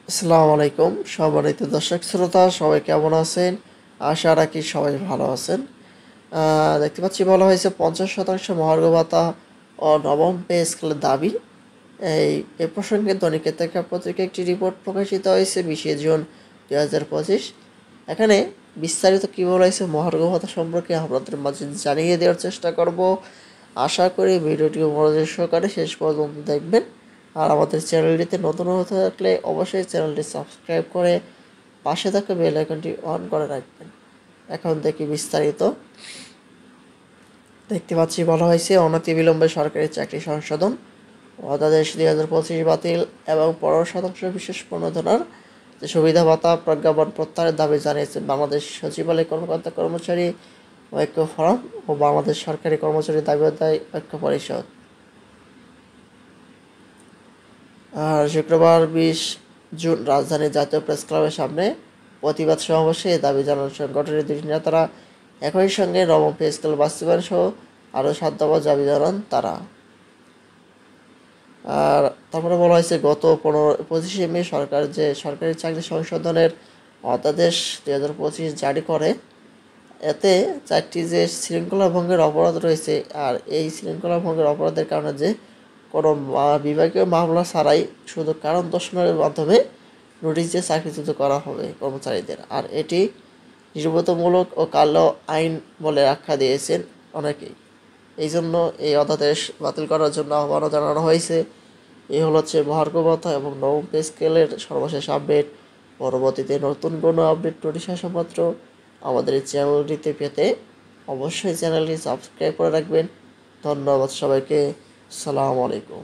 আসসালামু আলাইকুম সম্মানিত দর্শক শ্রোতা, সবাই কেমন আছেন? আশা রাখি সবাই ভালো আছেন। দেখতে পাচ্ছি বলা হয়েছে 50% মহার্ঘ ভাতা ও নবম পে স্কেলের দাবি। এই প্রসঙ্গে দৈনিক ইত্তেফাক পত্রিকায় একটি রিপোর্ট প্রকাশিত হয়েছে 20 জুন 2025। এখানে বিস্তারিত কী বলা হয়েছে মহার্ঘ ভাতা সম্পর্কে আপনাদের মাঝে জানিয়ে দেওয়ার চেষ্টা করব। আশা করি ভিডিওটি মনোযোগ সহকারে শেষ পর্যন্ত দেখবেন। আর আমাদের চ্যানেলটিতে নতুন হতে থাকলে অবশ্যই চ্যানেলটি সাবস্ক্রাইব করে পাশে থাকা বেল আইকনটি অন করে রাখবেন। এখন দেখি বিস্তারিত। দেখতে পাচ্ছি বলা হয়েছে অনতিবিলম্বে সরকারি চাকরি সংশোধন, অধ্যাদেশ 2025 বাতিল এবং 15% বিশেষ প্রণোদনার যে সুবিধা ভাতা প্রজ্ঞাপন প্রত্যাহারের দাবি জানিয়েছে বাংলাদেশ সচিবালয় কর্মকর্তা কর্মচারী ঐক্য ফোরাম ও বাংলাদেশ সরকারি কর্মচারী দাবি আদায় ঐক্য পরিষদ। আর শুক্রবার 20 জুন রাজধানীর জাতীয় প্রেস ক্লাবের সামনে প্রতিবাদ সমাবেশে এ দাবি জানান সংগঠনের দুই নেতারা। একই সঙ্গে নবম পে স্কেল বাস্তবায়ন সহ আরও 7 দফা দাবি জানান তারা। আর তারপরে বলা হয়েছে গত 25 মে সরকার যে সরকারি চাকরি সংশোধনের অধ্যাদেশ 2025 জারি করে, এতে 4টি যে শৃঙ্খলা ভঙ্গের অপরাধ রয়েছে, আর এই শৃঙ্খলা ভঙ্গের অপরাধের কারণে যে কোনো বিভাগীয় মামলা ছাড়াই শুধু কারণ দর্শানোর মাধ্যমে নোটিশ দিয়ে চাকরিচ্যুত করা হবে কর্মচারীদের। আর এটি নির্বোধমূলক ও কালো আইন বলে আখ্যা দিয়েছেন অনেকেই। এই জন্য এই অধ্যাদেশ বাতিল করার জন্য আহ্বানও জানানো হয়েছে। এই হচ্ছে মহার্ঘ ভাতা এবং নবম পে স্কেলের সর্বশেষ আপডেট। পরবর্তীতে নতুন কোনো আপডেট নোটিশ আসা মাত্র আমাদের এই চ্যানেলটিতে পেতে অবশ্যই চ্যানেলটি সাবস্ক্রাইব করে রাখবেন। ধন্যবাদ সবাইকে। আসসালামু আলাইকুম।